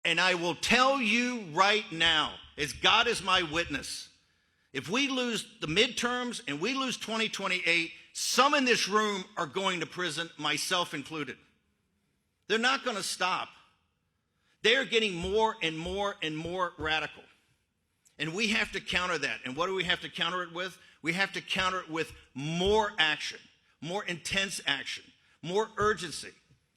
And I will tell you right now, as God is my witness, if we lose the midterms and we lose 2028, some in this room are going to prison, myself included. They're not going to stop. They're getting more and more and more radical. And we have to counter that. And what do we have to counter it with? We have to counter it with more action, more intense action, more urgency.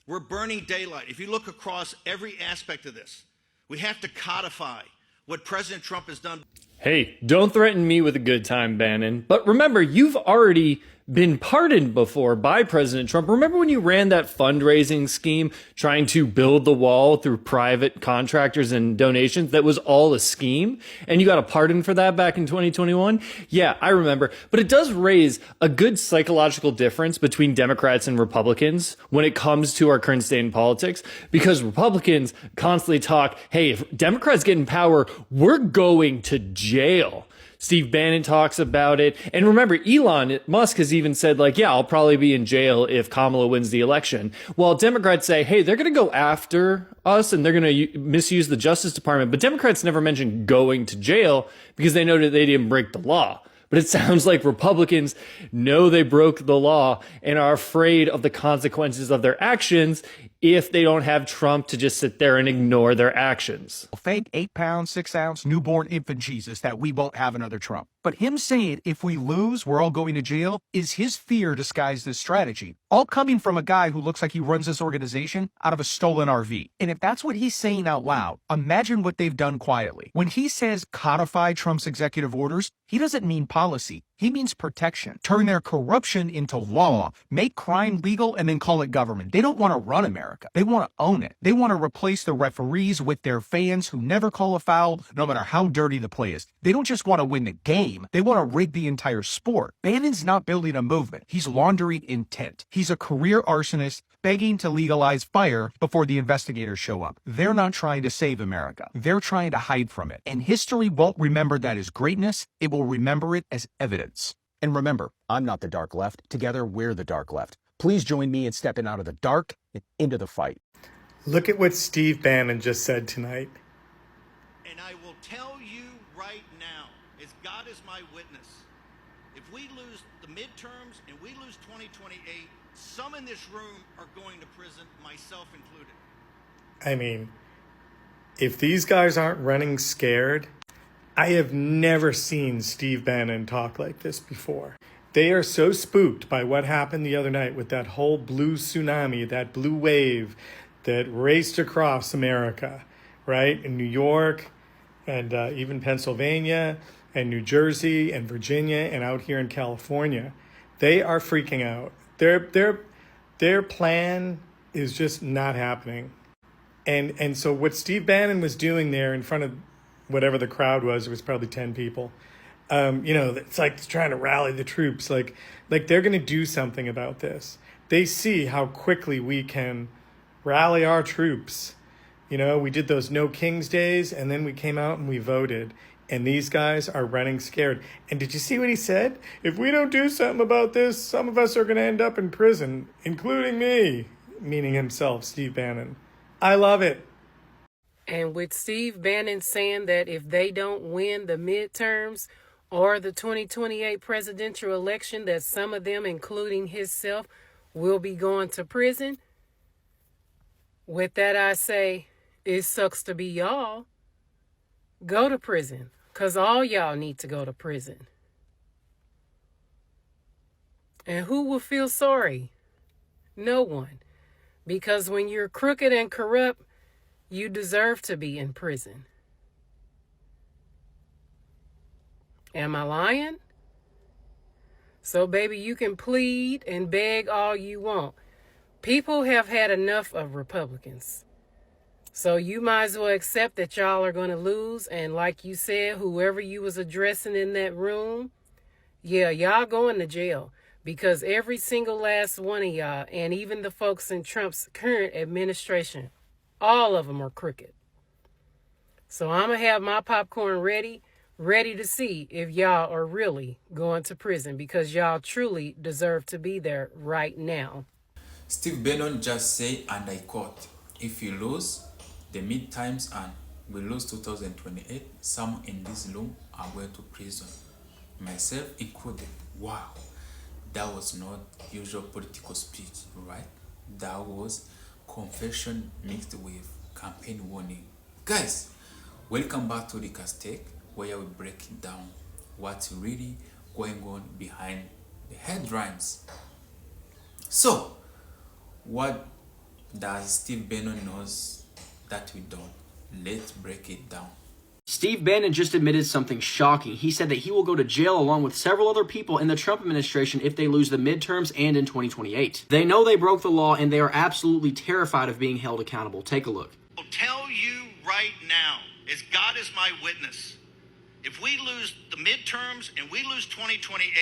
We're burning daylight. If you look across every aspect of this, we have to codify what President Trump has done. Hey, don't threaten me with a good time, Bannon. But remember, you've already been pardoned before by President Trump. Remember when you ran that fundraising scheme trying to build the wall through private contractors and donations? That was all a scheme, and you got a pardon for that back in 2021? Yeah, I remember. But it does raise a good psychological difference between Democrats and Republicans when it comes to our current state in politics, because Republicans constantly talk, hey, if Democrats get in power, we're going to jail. Steve Bannon talks about it. And remember, Elon Musk has even said, like, yeah, I'll probably be in jail if Kamala wins the election. While Democrats say, hey, they're going to go after us and they're going to misuse the Justice Department. But Democrats never mention going to jail because they know that they didn't break the law. But it sounds like Republicans know they broke the law and are afraid of the consequences of their actions if they don't have Trump to just sit there and ignore their actions. Fake 8-pound, 6-ounce newborn infant Jesus that we won't have another Trump. But him saying if we lose, we're all going to jail is his fear disguised as strategy. All coming from a guy who looks like he runs this organization out of a stolen RV. And if that's what he's saying out loud, imagine what they've done quietly. When he says codify Trump's executive orders, he doesn't mean policy. He means protection. Turn their corruption into law, make crime legal, and then call it government. They don't want to run America. They want to own it. They want to replace the referees with their fans who never call a foul, no matter how dirty the play is. They don't just want to win the game. They want to rig the entire sport. Bannon's not building a movement. He's laundering intent. He's a career arsonist begging to legalize fire before the investigators show up. They're not trying to save America. They're trying to hide from it. And history won't remember that as greatness. It will remember it as evidence. And remember, I'm not the dark left. Together, we're the dark left. Please join me in stepping out of the dark and into the fight. Look at what Steve Bannon just said tonight. And I will tell you right now, as God is my witness, if we lose the midterms and we lose 2028, some in this room are going to prison, myself included. I mean, if these guys aren't running scared, I have never seen Steve Bannon talk like this before. They are so spooked by what happened the other night with that whole blue tsunami, that blue wave that raced across America, right? In New York and even Pennsylvania and New Jersey and Virginia and out here in California. They are freaking out. Their plan is just not happening. And so what Steve Bannon was doing there in front of whatever the crowd was, it was probably 10 people. It's like trying to rally the troops. Like they're going to do something about this. They see how quickly we can rally our troops. We did those No Kings days, and then we came out and we voted. And these guys are running scared. And did you see what he said? If we don't do something about this, some of us are going to end up in prison, including me, meaning himself, Steve Bannon. I love it. And with Steve Bannon saying that if they don't win the midterms or the 2028 presidential election, that some of them, including himself, will be going to prison. With that, I say, it sucks to be y'all. Go to prison, because all y'all need to go to prison. And who will feel sorry? No one. Because when you're crooked and corrupt, you deserve to be in prison. Am I lying? So, baby, you can plead and beg all you want. People have had enough of Republicans. So you might as well accept that y'all are going to lose. And like you said, whoever you was addressing in that room, yeah, y'all going to jail. Because every single last one of y'all, and even the folks in Trump's current administration, all of them are crooked. So I'm going to have my popcorn ready to see if y'all are really going to prison, because y'all truly deserve to be there right now. Steve Bannon just said, and I quote, if you lose, the midterms and we lose 2028, some in this room are going to prison, myself included. Wow, that was not usual political speech, right? That was confession mixed with campaign warning. Guys, welcome back to the Castake, where we break down what's really going on behind the headlines. So, what does Steve Bannon knows that we don't? Let's break it down. Steve Bannon just admitted something shocking. He said that he will go to jail along with several other people in the Trump administration if they lose the midterms and in 2028. They know they broke the law and they are absolutely terrified of being held accountable. Take a look. I'll tell you right now, as God is my witness, if we lose the midterms and we lose 2028,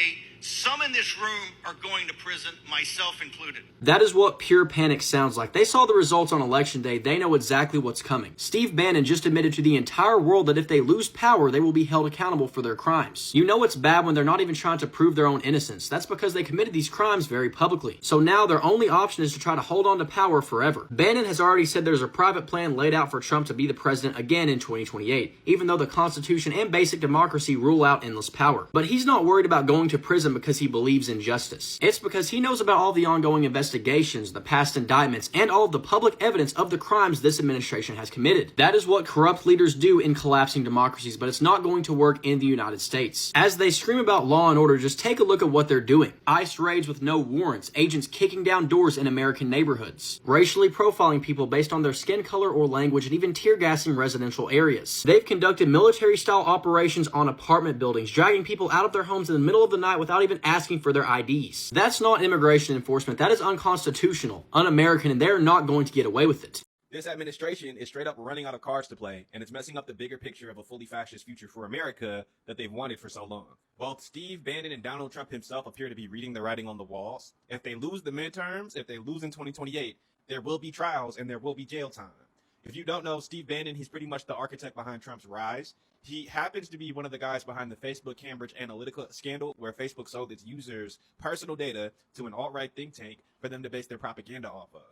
some in this room are going to prison, myself included. That is what pure panic sounds like. They saw the results on election day. They know exactly what's coming. Steve Bannon just admitted to the entire world that if they lose power, they will be held accountable for their crimes. You know it's bad when they're not even trying to prove their own innocence. That's because they committed these crimes very publicly. So now their only option is to try to hold on to power forever. Bannon has already said there's a private plan laid out for Trump to be the president again in 2028, even though the Constitution and basic democracy rule out endless power. But he's not worried about going to prison because he believes in justice. It's because he knows about all the ongoing investigations, the past indictments, and all of the public evidence of the crimes this administration has committed. That is what corrupt leaders do in collapsing democracies, but it's not going to work in the United States. As they scream about law and order, just take a look at what they're doing. ICE raids with no warrants, agents kicking down doors in American neighborhoods, racially profiling people based on their skin color or language, and even tear gassing residential areas. They've conducted military-style operations on apartment buildings, dragging people out of their homes in the middle of the night without even asking for their IDs. That's not immigration enforcement. That is unconstitutional, un-American, and they're not going to get away with it. This administration is straight up running out of cards to play, and it's messing up the bigger picture of a fully fascist future for America that they've wanted for so long. Both Steve Bannon and Donald Trump himself appear to be reading the writing on the walls. If they lose the midterms, if they lose in 2028, there will be trials and there will be jail time. If you don't know Steve Bannon, he's pretty much the architect behind Trump's rise. He happens to be one of the guys behind the Facebook Cambridge Analytica scandal, where Facebook sold its users' personal data to an alt-right think tank for them to base their propaganda off of.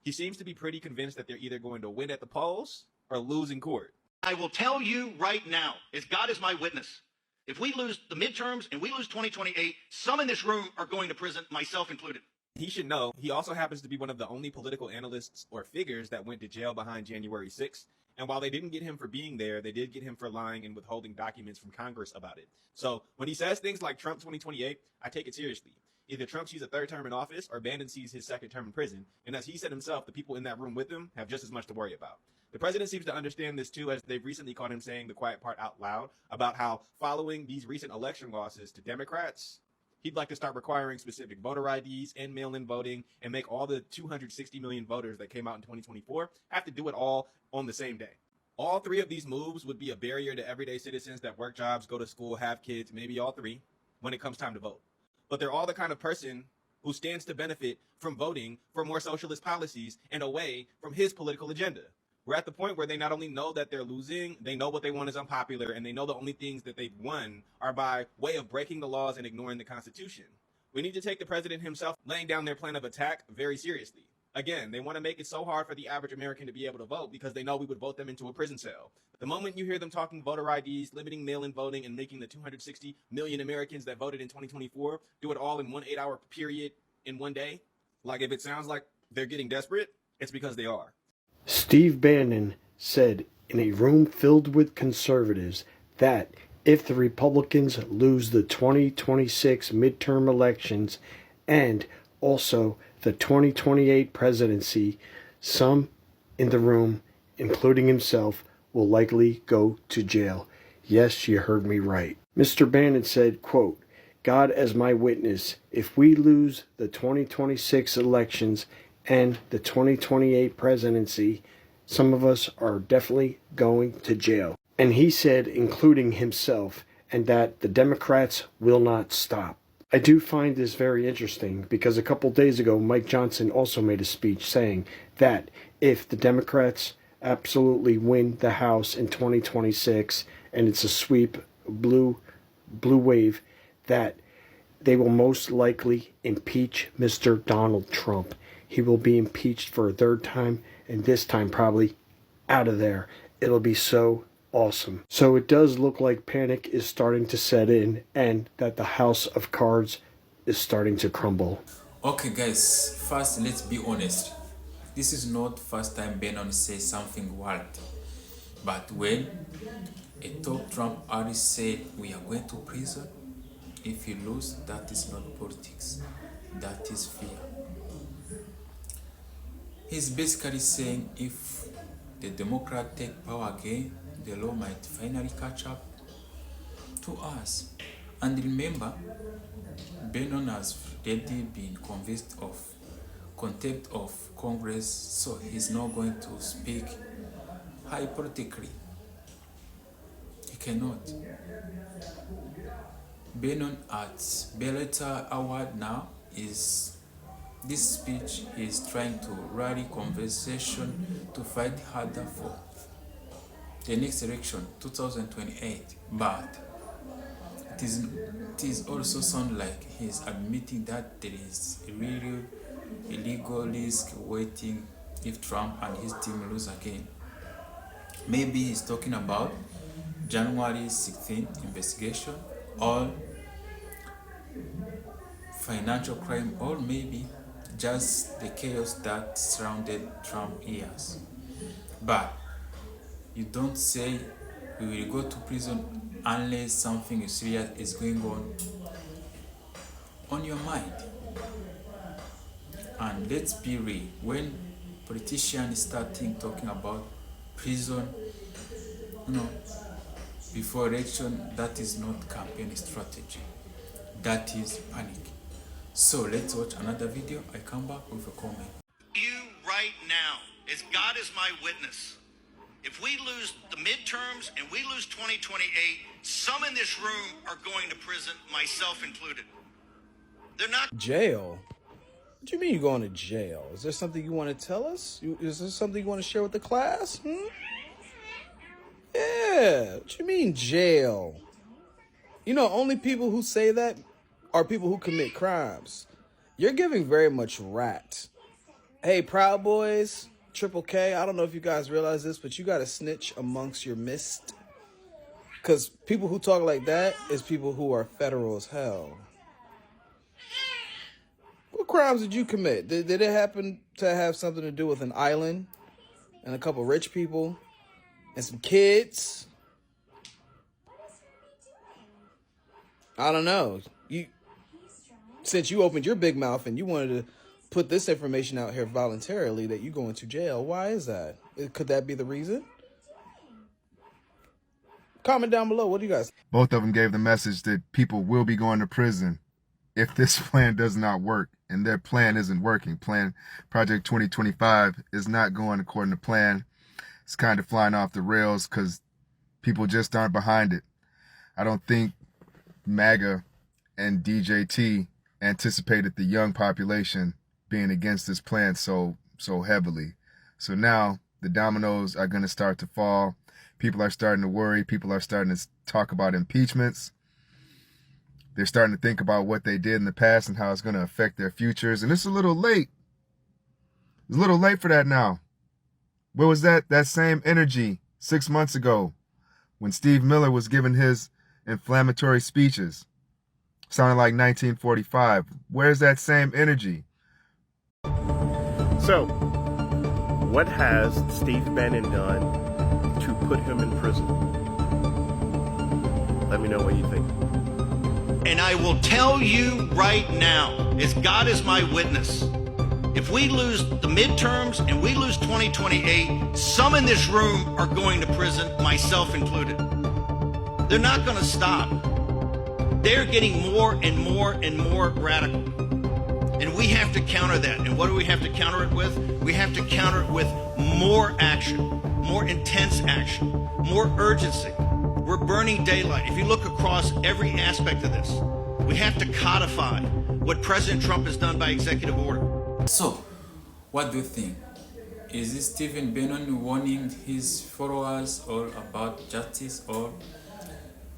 He seems to be pretty convinced that they're either going to win at the polls or lose in court. I will tell you right now, as God is my witness, if we lose the midterms and we lose 2028, some in this room are going to prison, myself included. He should know he also happens to be one of the only political analysts or figures that went to jail behind January 6th. And while they didn't get him for being there, they did get him for lying and withholding documents from Congress about it. So when he says things like Trump 2028, I take it seriously. Either Trump sees a third term in office or Bannon sees his second term in prison. And as he said himself, the people in that room with him have just as much to worry about. The president seems to understand this too, as they've recently caught him saying the quiet part out loud about how following these recent election losses to Democrats, he'd like to start requiring specific voter IDs and mail-in voting and make all the 260 million voters that came out in 2024 have to do it all on the same day. All three of these moves would be a barrier to everyday citizens that work jobs, go to school, have kids, maybe all three, when it comes time to vote. But they're all the kind of person who stands to benefit from voting for more socialist policies and away from his political agenda. We're at the point where they not only know that they're losing, they know what they want is unpopular, and they know the only things that they've won are by way of breaking the laws and ignoring the Constitution. We need to take the president himself laying down their plan of attack very seriously. Again, they want to make it so hard for the average American to be able to vote because they know we would vote them into a prison cell. The moment you hear them talking voter IDs, limiting mail-in voting, and making the 260 million Americans that voted in 2024 do it all in 1 8-hour period in one day, like if it sounds like they're getting desperate, it's because they are. Steve Bannon said in a room filled with conservatives that if the Republicans lose the 2026 midterm elections and also the 2028 presidency, some in the room, including himself, will likely go to jail. Yes, you heard me right. Mr. Bannon said, quote, God as my witness, if we lose the 2026 elections and the 2028 presidency, some of us are definitely going to jail. And he said, including himself, and that the Democrats will not stop. I do find this very interesting because a couple days ago, Mike Johnson also made a speech saying that if the Democrats absolutely win the House in 2026 and it's a sweep, blue wave, that they will most likely impeach Mr. Donald Trump. He will be impeached for a third time, and this time probably out of there. It'll be so awesome. So it does look like panic is starting to set in and that the house of cards is starting to crumble. Okay guys, first let's be honest. This is not first time Bannon says something wild. But when a top Trump artist said we are going to prison, if you lose, that is not politics. That is fear. He's basically saying if the Democrats take power again, the law might finally catch up to us. And remember, Bannon has already been convinced of contempt of Congress, so he's not going to speak hypothetically. He cannot. Bannon at Bellator Award now is this speech he is trying to rally conversation to fight harder for the next election 2028, but it is also sound like he is admitting that there is a real illegal risk waiting if Trump and his team lose again. Maybe he's talking about January 16th investigation or financial crime, or maybe just the chaos that surrounded Trump years. But you don't say we will go to prison unless something serious is going on your mind. And let's be real, when politicians starting talking about prison, before election, that is not campaign strategy. That is panic. So let's watch another video. I come back with a comment. You right now, as God is my witness, if we lose the midterms and we lose 2028, some in this room are going to prison, myself included. They're not. Jail? What do you mean you're going to jail? Is there something you want to tell us? Is there something you want to share with the class? Yeah, what you mean jail? You know, only people who say that are people who commit crimes. You're giving very much rat. Hey, Proud Boys, Triple K, I don't know if you guys realize this, but you got to snitch amongst your midst. Because people who talk like that is people who are federal as hell. What crimes did you commit? Did it happen to have something to do with an island and a couple rich people and some kids? I don't know. Since you opened your big mouth and you wanted to put this information out here voluntarily that you go into jail, why is that? Could that be the reason? Comment down below. What do you guys think? Both of them gave the message that people will be going to prison if this plan does not work, and their plan isn't working. Project 2025 is not going according to plan. It's kind of flying off the rails because people just aren't behind it. I don't think MAGA and DJT anticipated the young population being against this plan so heavily. So now the dominoes are going to start to fall. People are starting to worry. People are starting to talk about impeachments. They're starting to think about what they did in the past and how it's going to affect their futures. And it's a little late. It's a little late for that now. Where was that same energy 6 months ago when Steve Miller was giving his inflammatory speeches? Sounded like 1945. Where's that same energy? So, what has Steve Bannon done to put him in prison? Let me know what you think. And I will tell you right now, as God is my witness, if we lose the midterms and we lose 2028, some in this room are going to prison, myself included. They're not going to stop. They're getting more and more and more radical. And we have to counter that. And what do we have to counter it with? We have to counter it with more action, more intense action, more urgency. We're burning daylight. If you look across every aspect of this, we have to codify what President Trump has done by executive order. So, what do you think? Is this Stephen Bannon warning his followers all about justice, or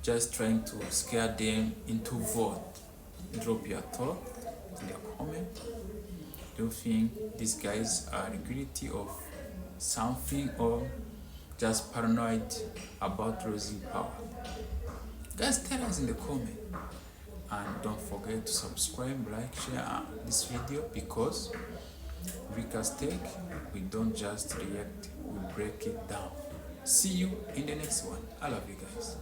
just trying to scare them into vote? Drop your thought in the comment. Do you think these guys are guilty of something, or just paranoid about losing power? Guys, tell us in the comment. And don't forget to subscribe, like, share this video, because Rika's Take, we don't just react, we break it down. See you in the next one. I love you guys.